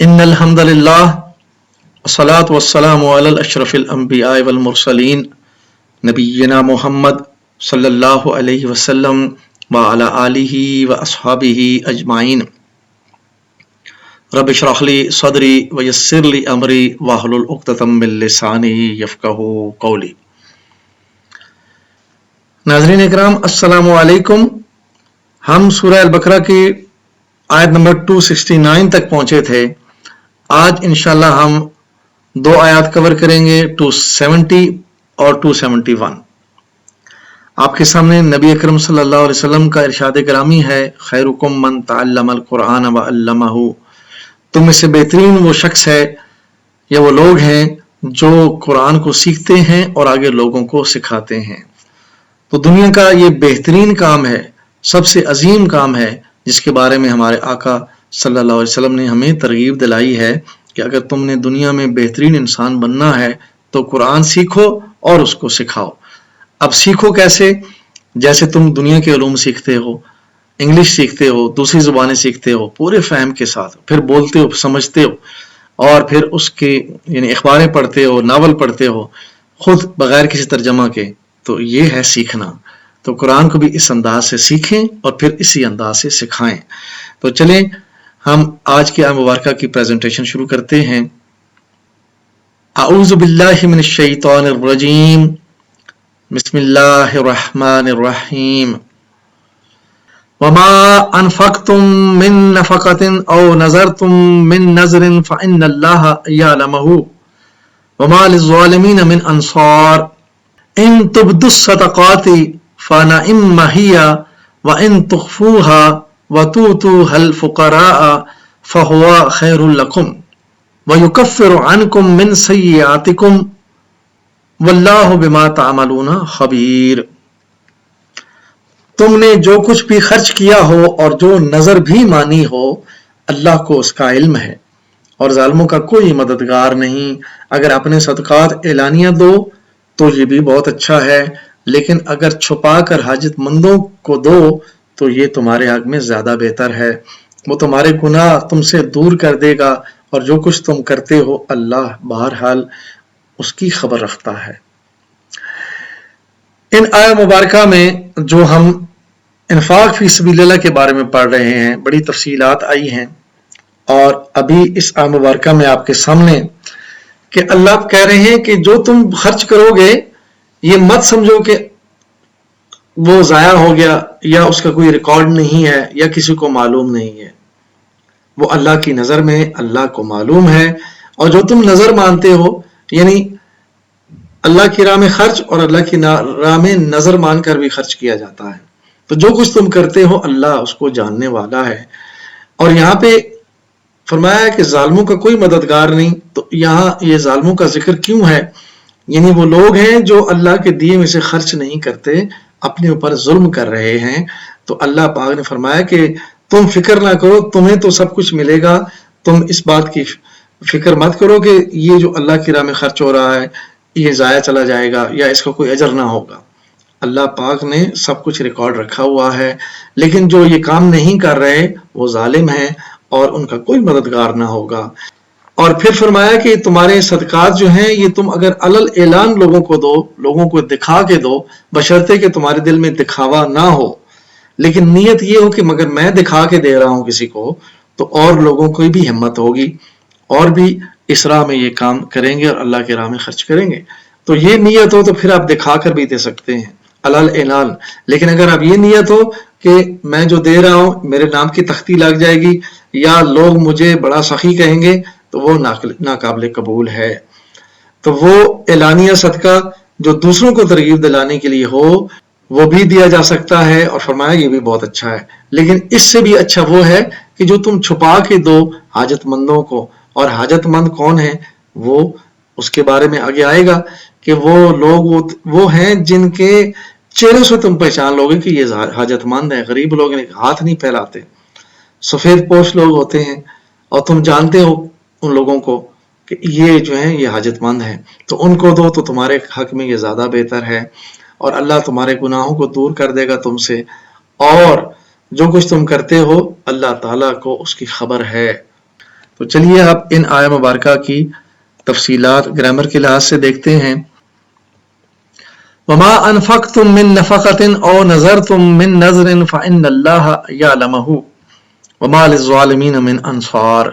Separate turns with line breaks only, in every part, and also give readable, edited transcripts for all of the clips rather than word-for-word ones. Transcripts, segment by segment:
ان الحمد للہ والصلاة والسلام علی اشرف الانبیاء والمرسلین نبینا محمد صلی اللہ علیہ وسلم وعلی آلہ واصحابہ اجمعین۔ رب اشرح لی صدری ویسر لی امری واحلل عقدۃ من لسانی یفقہوا قولی۔ ناظرین اکرام السلام علیکم۔ ہم سورہ البقرہ کی آیت نمبر 269 تک پہنچے تھے۔ آج انشاءاللہ ہم دو آیات کور کریں گے، 270 اور 271۔ آپ کے سامنے نبی اکرم صلی اللہ علیہ وسلم کا ارشاد گرامی ہے، خیرکم من تعلم القرآن وعلمہ۔ تم میں سے بہترین وہ شخص ہے یا وہ لوگ ہیں جو قرآن کو سیکھتے ہیں اور آگے لوگوں کو سکھاتے ہیں۔ تو دنیا کا یہ بہترین کام ہے، سب سے عظیم کام ہے، جس کے بارے میں ہمارے آقا صلی اللہ علیہ وسلم نے ہمیں ترغیب دلائی ہے کہ اگر تم نے دنیا میں بہترین انسان بننا ہے تو قرآن سیکھو اور اس کو سکھاؤ۔ اب سیکھو کیسے؟ جیسے تم دنیا کے علوم سیکھتے ہو، انگلش سیکھتے ہو، دوسری زبانیں سیکھتے ہو پورے فہم کے ساتھ، پھر بولتے ہو، سمجھتے ہو، اور پھر اس کے یعنی اخباریں پڑھتے ہو، ناول پڑھتے ہو خود بغیر کسی ترجمہ کے، تو یہ ہے سیکھنا۔ تو قرآن کو بھی اس انداز سے سیکھیں اور پھر اسی انداز سے سکھائیں۔ تو چلیں ہم آج کی آیت مبارکہ کی پریزنٹیشن شروع کرتے ہیں۔ اعوذ باللہ من الشیطان الرجیم، بسم اللہ الرحمن الرحیم۔ وما انفقتم من نفقة او نذرتم من نذر فإن اللہ یعلمہ وما للظالمین من انصار ان تبدوا الصدقات فنعم ہی وان تخفوها وَتُؤْتُوهَا الْفُقَرَاءَ فَهُوَ خَيْرٌ لَكُمْ وَيُكَفِّرُ عَنْكُمْ مِنْ سَيِّئَاتِكُمْ وَاللَّهُ بِمَا تَعْمَلُونَ خَبِيرٌ۔ تم نے جو کچھ بھی خرچ کیا ہو اور جو نظر بھی مانی ہو، اللہ کو اس کا علم ہے، اور ظالموں کا کوئی مددگار نہیں۔ اگر اپنے صدقات اعلانیہ دو تو یہ بھی بہت اچھا ہے، لیکن اگر چھپا کر حاجت مندوں کو دو تو یہ تمہارے حق میں زیادہ بہتر ہے۔ وہ تمہارے گناہ تم سے دور کر دے گا، اور جو کچھ تم کرتے ہو اللہ بہرحال اس کی خبر رکھتا ہے۔ ان آیت مبارکہ میں جو ہم انفاق فی سبیل اللہ کے بارے میں پڑھ رہے ہیں، بڑی تفصیلات آئی ہیں، اور ابھی اس آیت مبارکہ میں آپ کے سامنے کہ اللہ کہہ رہے ہیں کہ جو تم خرچ کرو گے یہ مت سمجھو کہ وہ ضائع ہو گیا یا اس کا کوئی ریکارڈ نہیں ہے یا کسی کو معلوم نہیں ہے۔ وہ اللہ کی نظر میں اللہ کو معلوم ہے، اور جو تم نظر مانتے ہو یعنی اللہ کی راہ میں خرچ، اور اللہ کی راہ میں نظر مان کر بھی خرچ کیا جاتا ہے، تو جو کچھ تم کرتے ہو اللہ اس کو جاننے والا ہے۔ اور یہاں پہ فرمایا ہے کہ ظالموں کا کوئی مددگار نہیں، تو یہاں یہ ظالموں کا ذکر کیوں ہے؟ یعنی وہ لوگ ہیں جو اللہ کے دیے میں سے خرچ نہیں کرتے، اپنے اوپر ظلم کر رہے ہیں۔ تو اللہ پاک نے فرمایا کہ تم فکر نہ کرو، تمہیں تو سب کچھ ملے گا، تم اس بات کی فکر مت کرو کہ یہ جو اللہ کی راہ میں خرچ ہو رہا ہے یہ ضائع چلا جائے گا یا اس کا کوئی اجر نہ ہوگا۔ اللہ پاک نے سب کچھ ریکارڈ رکھا ہوا ہے، لیکن جو یہ کام نہیں کر رہے وہ ظالم ہیں اور ان کا کوئی مددگار نہ ہوگا۔ اور پھر فرمایا کہ تمہارے صدقات جو ہیں یہ تم اگر علل اعلان لوگوں کو دو، لوگوں کو دکھا کے دو، بشرطے کہ تمہارے دل میں دکھاوا نہ ہو، لیکن نیت یہ ہو کہ مگر میں دکھا کے دے رہا ہوں کسی کو، تو اور لوگوں کو بھی ہمت ہوگی اور بھی اس راہ میں یہ کام کریں گے اور اللہ کے راہ میں خرچ کریں گے۔ تو یہ نیت ہو تو پھر آپ دکھا کر بھی دے سکتے ہیں علل اعلان، لیکن اگر اب یہ نیت ہو کہ میں جو دے رہا ہوں میرے نام کی تختی لگ جائے گی یا لوگ مجھے بڑا سخی کہیں گے، تو وہ ناقابل قبول ہے۔ تو وہ اعلانیہ صدقہ جو دوسروں کو ترغیب دلانے کے لیے ہو وہ بھی دیا جا سکتا ہے، اور فرمایا یہ بھی بہت اچھا ہے، لیکن اس سے بھی اچھا وہ ہے کہ جو تم چھپا کے دو حاجت مندوں کو۔ اور حاجت مند کون ہیں؟ وہ اس کے بارے میں آگے آئے گا کہ وہ لوگ وہ ہیں جن کے چہروں سے تم پہچان لوگے کہ یہ حاجت مند ہے۔ غریب لوگ ہاتھ نہیں پھیلاتے، سفید پوش لوگ ہوتے ہیں، اور تم جانتے ہو ان لوگوں کو کہ یہ جو ہیں یہ حاجت مند ہیں، تو ان کو دو تو تمہارے حق میں یہ زیادہ بہتر ہے، اور اللہ تمہارے گناہوں کو دور کر دے گا تم سے، اور جو کچھ تم کرتے ہو اللہ تعالیٰ کو اس کی خبر ہے۔ تو چلیے اب ان آیہ مبارکہ کی تفصیلات گرامر کے لحاظ سے دیکھتے ہیں. وما انفقتم من نفقۃ او نذرتم من نذر فإن اللہ یعلمہ وما للظالمین من انصار.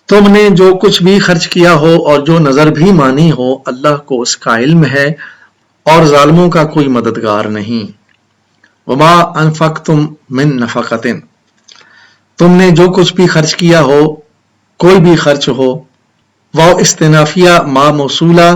تم نے جو کچھ بھی خرچ کیا ہو اور جو نظر بھی مانی ہو اللہ کو اس کا علم ہے اور ظالموں کا کوئی مددگار نہیں. وما انفقتم من نفقۃ، تم نے جو کچھ بھی خرچ کیا ہو، کوئی بھی خرچ ہو. واو استنافیہ ما موصولہ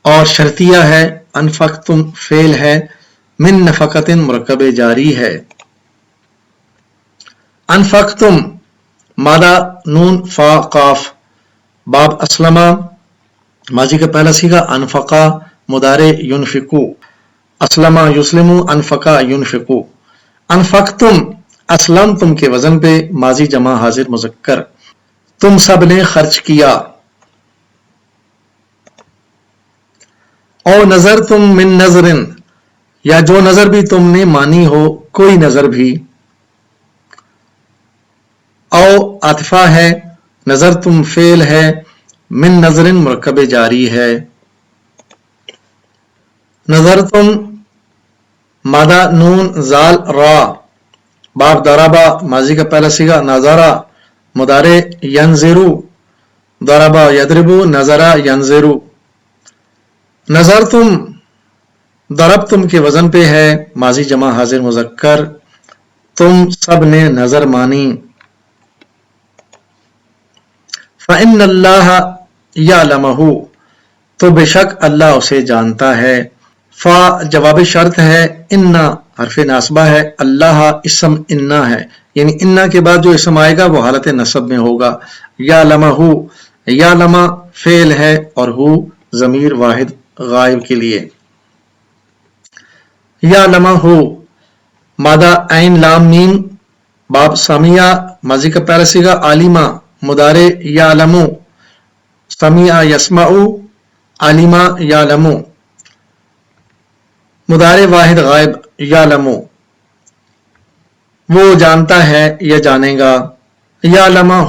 اور شرطیہ ہے. انفقتم فعل ہے، من نفقۃ مرکب جاری ہے. انفقتم مادہ نون فا قاف باب اسلمہ ماضی کا پہلا صیغہ انفقا مضارع ینفقو اسلمہ یسلمو انفقا ینفقو. انفقتم اسلمتم کے وزن پہ ماضی جمع حاضر مذکر، تم سب نے خرچ کیا. او نظر تم من نظر، یا جو نظر بھی تم نے مانی ہو، کوئی نظر بھی. او عاطفہ ہے، نظر تم فعل ہے، من نظر مرکب جاری ہے. نظر تم مادہ نون زال را باب ضربہ ماضی کا پہلا صیغہ نظرہ مضارع ینظرو ضربہ یضربو نظرہ ینظرو. نظر تم ضرب تم کے وزن پہ ہے، ماضی جمع حاضر مذکر، تم سب نے نظر مانی. فإن اللہ یعلمہ، تو بے شک اللہ اسے جانتا ہے. فا جواب شرط ہے، انا حرف ناصبہ ہے، اللہ اسم انا ہے، یعنی انا کے بعد جو اسم آئے گا وہ حالت نصب میں ہوگا. یعلمہ یعلم فعل ہے اور ہو ضمیر واحد غائب کے لیے. یعلمہ مادہ عین لام میم باب سمیع ماضی کا پہلا صیغہ عالمہ مضارع یعلمو سمیع یسمعو عالمہ یعلمو مضارع واحد غائب یعلمو، وہ جانتا ہے یا جانے گا. یعلمہ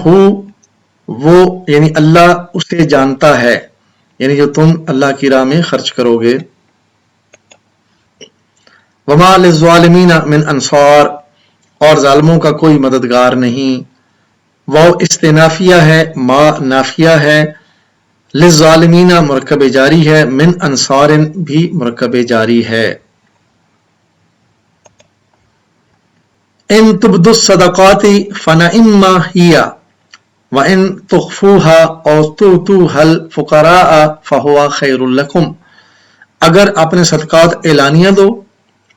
وہ یعنی اللہ اسے جانتا ہے، یعنی جو تم اللہ کی راہ میں خرچ کرو گے. وما للظالمین من انصار، اور ظالموں کا کوئی مددگار نہیں. واو استنافیہ ہے، ما نافیہ ہے، للظالمین مرکب جاری ہے، من انصار بھی مرکب جاری ہے. ان تبدوا الصدقات فنعما ہی وان تخفوها او تؤتوها الفقراء فهو خیر لکم. اگر اپنے صدقات اعلانیہ دو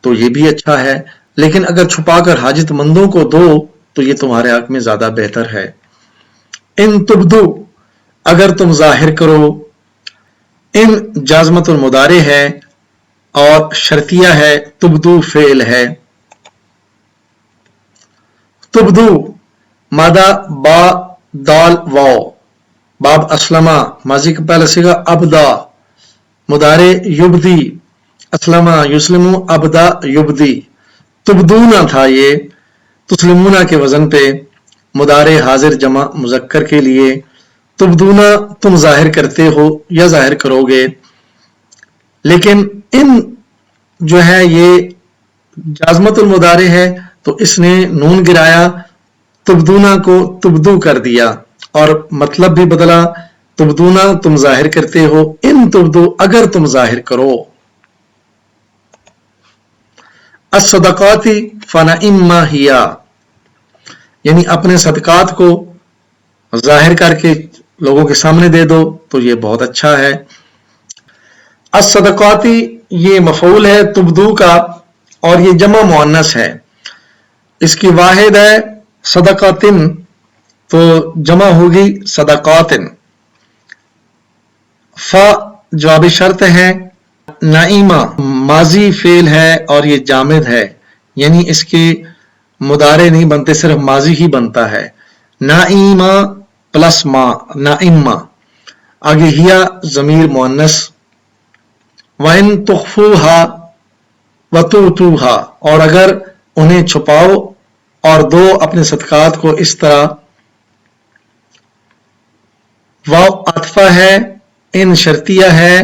تو یہ بھی اچھا ہے، لیکن اگر چھپا کر حاجت مندوں کو دو تو یہ تمہارے حق میں زیادہ بہتر ہے. ان تبدو اگر تم ظاہر کرو، ان جازمت المضارع ہے اور شرطیہ ہے، تبدو فعل ہے. تبدو مادہ با دال واو باب اسلمہ ماضی کا پہلا صیغہ ابدا مضارع یبدی اسلمہ یسلمو ابدا یبدی. تبدونا تھا یہ، تسلمونا کے وزن پہ مضارع حاضر جمع مذکر کے لیے. تبدونا تم ظاہر کرتے ہو یا ظاہر کرو گے، لیکن ان جو ہے یہ جازمت المضارع ہے تو اس نے نون گرایا، تبدونا کو تبدو کر دیا اور مطلب بھی بدلا. تبدونا تم ظاہر کرتے ہو، ان تبدو اگر تم ظاہر کرو. الصدقات فنعما ہی، یعنی اپنے صدقات کو ظاہر کر کے لوگوں کے سامنے دے دو تو یہ بہت اچھا ہے. الصدقات یہ مفعول ہے تبدو کا اور یہ جمع مؤنث ہے، اس کی واحد ہے صدقاتن تو جمع ہوگی صدقاتن. فا جواب شرط ہے، نعیمہ ماضی فعل ہے اور یہ جامد ہے، یعنی اس کے مضارع نہیں بنتے، صرف ماضی ہی بنتا ہے. نعیمہ پلس ما نعیمہ، آگے ہیا ضمیر مؤنث. وَإِن تُخْفُوهَا وَتُؤْتُوهَا، اور اگر انہیں چھپاؤ اور دو اپنے صدقات کو اس طرح واو عطفہ ہے، ان شرطیہ ہے،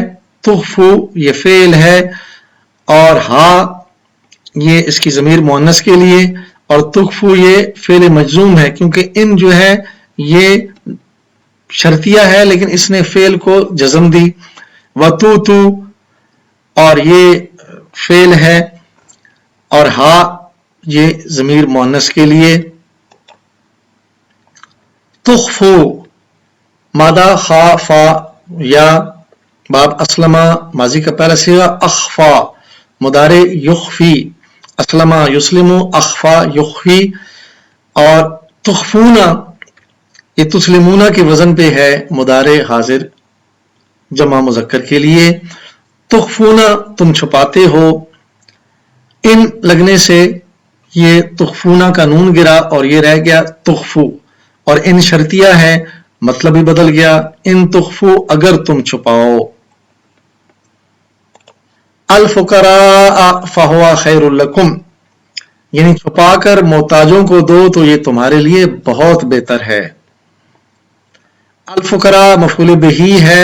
تخفو یہ فعل ہے، اور ہا یہ اس کی ضمیر مؤنث کے لیے، اور تخفو یہ فعل مجزوم ہے کیونکہ ان جو ہے یہ شرطیہ ہے لیکن اس نے فعل کو جزم دی، وتوتو اور یہ فعل ہے، اور ہا یہ ضمیر مؤنث کے لیے، تخفو مادہ خا فا یا باب اسلمہ ماضی کا پہلا صیغہ، اخفا مضارع یخفی، اسلمہ یسلمو اخفا یخفی، اور تخفونا یہ تسلمونا کے وزن پہ ہے مضارع حاضر جمع مذکر کے لیے، تخفونا تم چھپاتے ہو، ان لگنے سے یہ تخفونا کا نون گرا اور یہ رہ گیا تخفو، اور ان شرطیہ ہے مطلب بھی بدل گیا، ان تخفو اگر تم چھپاؤ، الفقراء فہو خیر لکم یعنی چھپا کر محتاجوں کو دو تو یہ تمہارے لیے بہت بہتر ہے، الفقراء مفعول بہ ہے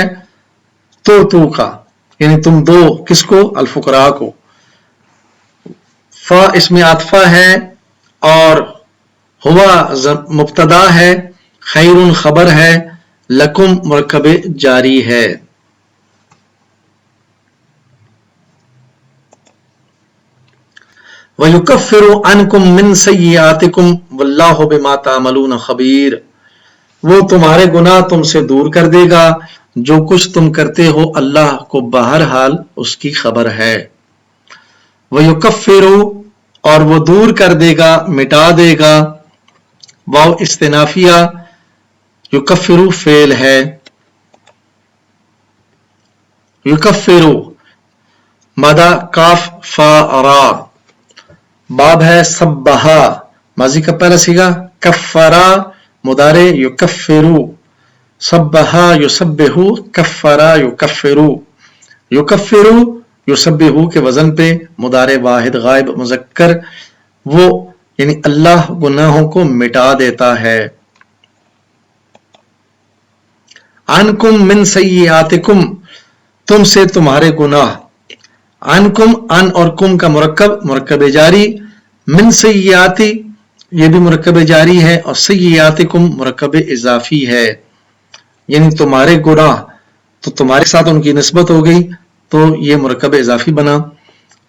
تو کا یعنی تم دو کس کو، الفقراء کو، فا اس میں عطفہ ہے اور ہوا مبتدا ہے، خیر خبر ہے، لکم مرکب جاری ہے، وَيُكَفِّرُ عَنْكُمْ مِنْ سَيِّئَاتِكُمْ وَاللَّهُ بِمَا تَعْمَلُونَ خَبِيرٌ وہ تمہارے گناہ تم سے دور کر دے گا، جو کچھ تم کرتے ہو اللہ کو بہرحال اس کی خبر ہے، وَيُكَفِّرُ اور وہ دور کر دے گا مٹا دے گا، واو استنافیہ، یکفر فعل ہے، یکفر مدہ کاف فا را، باب ہے سبہا ماضی کا پہلا صیغہ، کفرا مضارع یکفرو، سبہا یسبہو، کفرا یکفرو، یکفرو یسبہو کے وزن پہ مضارع واحد غائب مذکر، وہ یعنی اللہ گناہوں کو مٹا دیتا ہے، عنکم من سیئاتکم تم سے تمہارے گناہ، عنکم ان اور کم کا مرکب جاری، من سیئاتی یہ بھی مرکب جاری ہے، اور سیئاتکم مرکب اضافی ہے، یعنی تمہارے گناہ تو تمہارے ساتھ ان کی نسبت ہو گئی تو یہ مرکب اضافی بنا،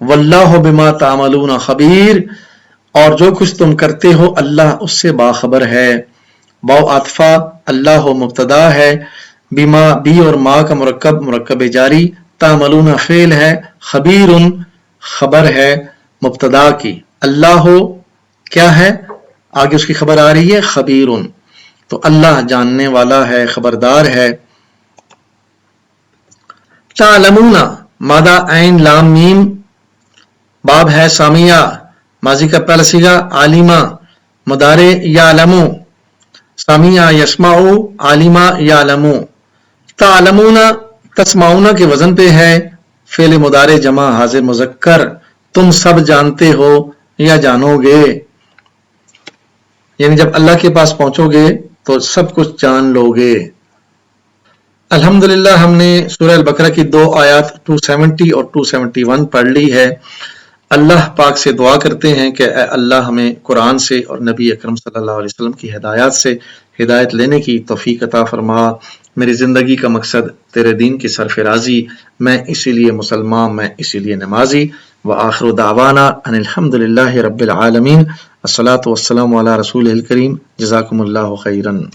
واللہ بما تعملون خبیر اور جو کچھ تم کرتے ہو اللہ اس سے باخبر ہے، واو عطفہ اللہ مبتدا ہے، بما بی اور ما کا مرکب جاری، تعملون فعل ہے، خبیر خبر ہے مبتدا کی، اللہ کیا ہے آگے اس کی خبر آ رہی ہے خبیر، تو اللہ جاننے والا ہے خبردار ہے، تعلمون مادہ عین لام میم، باب ہے سامیہ ماضی کا پہلا صیغہ، عالمہ مضارع یعلمو، سامیہ یسمعو، عالمہ یعلمو، تعلمون تسمعون کے وزن پہ ہے، فعل مضارع جمع حاضر مذکر، تم سب جانتے ہو یا جانو گے، یعنی جب اللہ کے پاس پہنچو گے تو سب کچھ جان لو گے۔ الحمدللہ ہم نے سورہ البقرہ کی 2 آیات 270 اور 271 پڑھ لی ہے۔ اللہ پاک سے دعا کرتے ہیں کہ اے اللہ ہمیں قرآن سے اور نبی اکرم صلی اللہ علیہ وسلم کی ہدایات سے ہدایت لینے کی توفیق عطا فرما، میری زندگی کا مقصد تیرے دین کی سرفرازی، میں اسی لیے مسلمان، میں اسی لیے نمازی، وآخر دعوانا ان الحمدللہ رب العالمین، الصلاۃ والسلام علی رسول الکریم، جزاکم اللہ خیرا۔